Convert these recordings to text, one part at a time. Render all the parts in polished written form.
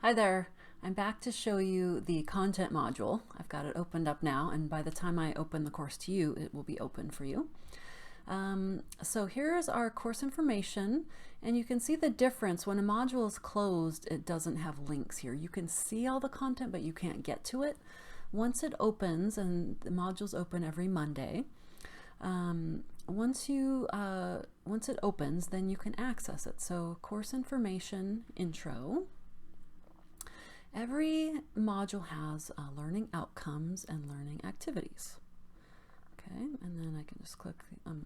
Hi there. I'm back to show you the content module. I've got it opened up now, and by the time I open the course to you, it will be open for you. So here's our course information, and you can see the difference. When a module is closed, it doesn't have links here. You can see all the content, but you can't get to it. Once it opens, and the modules open every Monday, once it opens, then you can access it. So course information, intro. Every module has learning outcomes and learning activities. Okay, and then I can just click,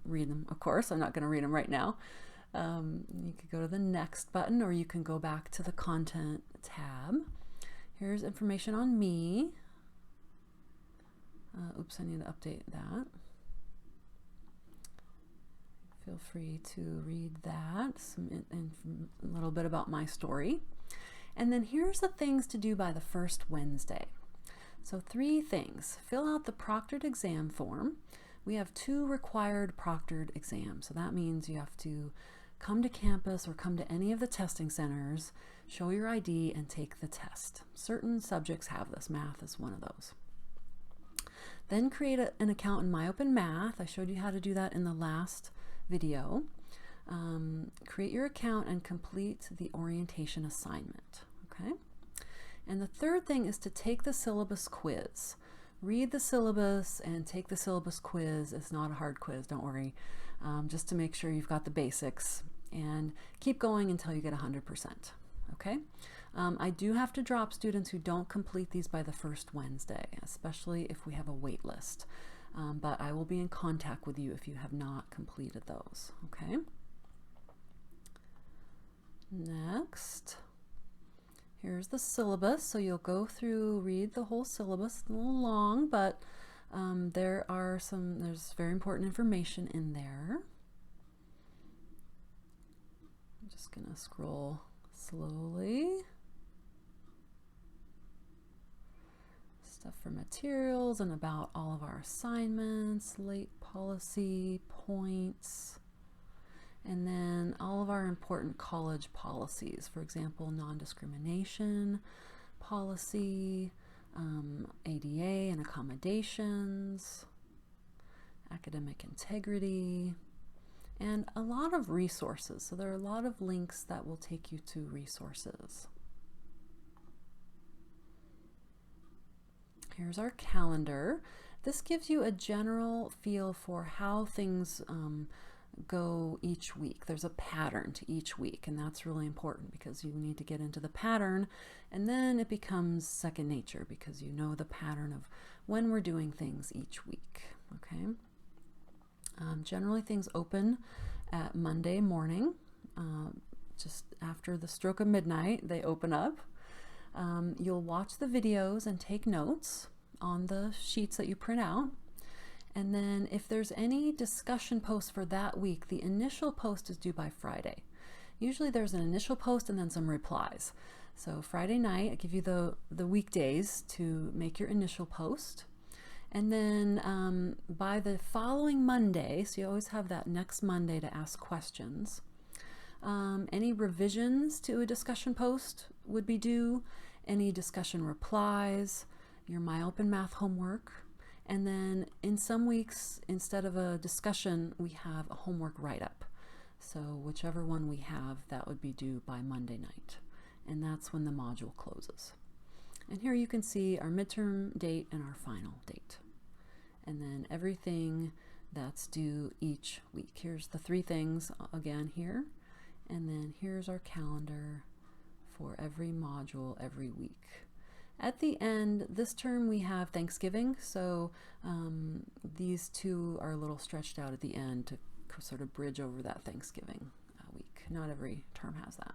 read them. Of course, I'm not going to read them right now. You could go to the next button, or you can go back to the content tab. Here's information on me. Oops, I need to update that. Feel free to read that, a little bit about my story. And then here's the things to do by the first Wednesday. So 3 things. Fill out the proctored exam form. We have 2 required proctored exams. So that means you have to come to campus or come to any of the testing centers, show your ID, and take the test. Certain subjects have this. Math is one of those. Then create an account in MyOpenMath. I showed you how to do that in the last video. Create your account and complete the orientation assignment. Okay. And the third thing is to take the syllabus quiz. Read the syllabus and take the syllabus quiz. It's not a hard quiz, don't worry. Just to make sure you've got the basics, and keep going until you get 100%. Okay. I do have to drop students who don't complete these by the first Wednesday, especially if we have a wait list. But I will be in contact with you if you have not completed those. Okay. Next, here's the syllabus. So you'll go through, read the whole syllabus. It's a little long, but there's very important information in there. I'm just gonna scroll slowly. Stuff for materials and about all of our assignments, late policy, points, and then all of our important college policies. For example, non-discrimination policy, ADA and accommodations, academic integrity, and a lot of resources. So there are a lot of links that will take you to resources. Here's our calendar. This gives you a general feel for how things go each week. There's a pattern to each week, and that's really important because you need to get into the pattern, and then it becomes second nature because you know the pattern of when we're doing things each week. Okay. Generally things open at Monday morning, just after the stroke of midnight they open up. You'll watch the videos and take notes on the sheets that you print out. And then if there's any discussion posts for that week, the initial post is due by Friday. Usually there's an initial post and then some replies. So Friday night, I give you the weekdays to make your initial post. And then by the following Monday, so you always have that next Monday to ask questions, any revisions to a discussion post would be due, any discussion replies, your MyOpenMath homework, and then in some weeks, instead of a discussion, we have a homework write-up. So whichever one we have, that would be due by Monday night. And that's when the module closes. And here you can see our midterm date and our final date. And then everything that's due each week. Here's the 3 things again here. And then here's our calendar for every module every week. At the end, this term we have Thanksgiving, so these 2 are a little stretched out at the end to sort of bridge over that Thanksgiving week. Not every term has that.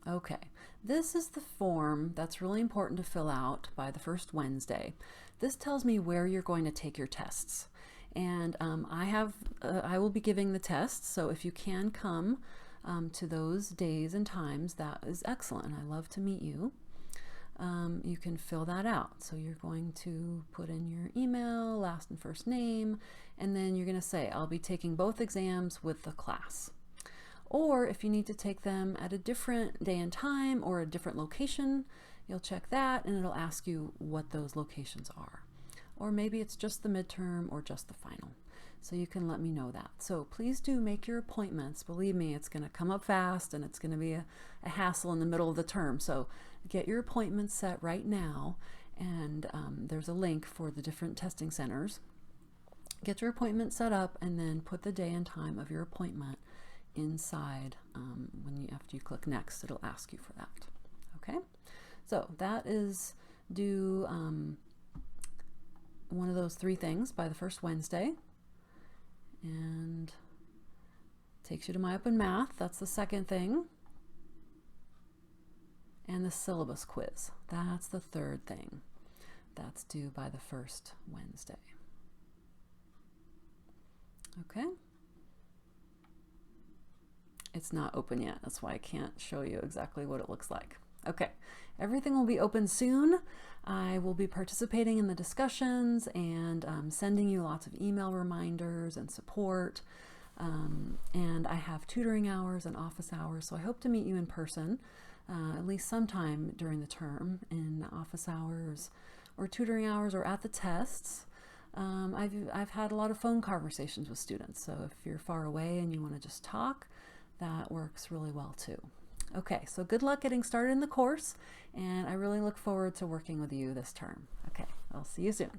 Okay, this is the form that's really important to fill out by the first Wednesday. This tells me where you're going to take your tests. And I will be giving the tests, so if you can come to those days and times, that is excellent. I love to meet you. You can fill that out. So you're going to put in your email, last and first name, and then you're going to say, I'll be taking both exams with the class. Or if you need to take them at a different day and time or a different location, you'll check that and it'll ask you what those locations are. Or maybe it's just the midterm or just the final. So you can let me know that. So please do make your appointments. Believe me, it's going to come up fast and it's going to be a hassle in the middle of the term. So get your appointments set right now, and there's a link for the different testing centers. Get your appointment set up and then put the day and time of your appointment inside. After you click next, it'll ask you for that. Okay, so that is do one of those 3 things by the first Wednesday, and takes you to My Open Math. That's the second thing. And the syllabus quiz. That's the third thing. That's due by the first Wednesday. Okay. It's not open yet. That's why I can't show you exactly what it looks like. Okay, everything will be open soon. I will be participating in the discussions and sending you lots of email reminders and support. And I have tutoring hours and office hours, so I hope to meet you in person at least sometime during the term in office hours or tutoring hours or at the tests. I've had a lot of phone conversations with students, so if you're far away and you want to just talk, that works really well too. Okay, so good luck getting started in the course, and I really look forward to working with you this term. Okay, I'll see you soon.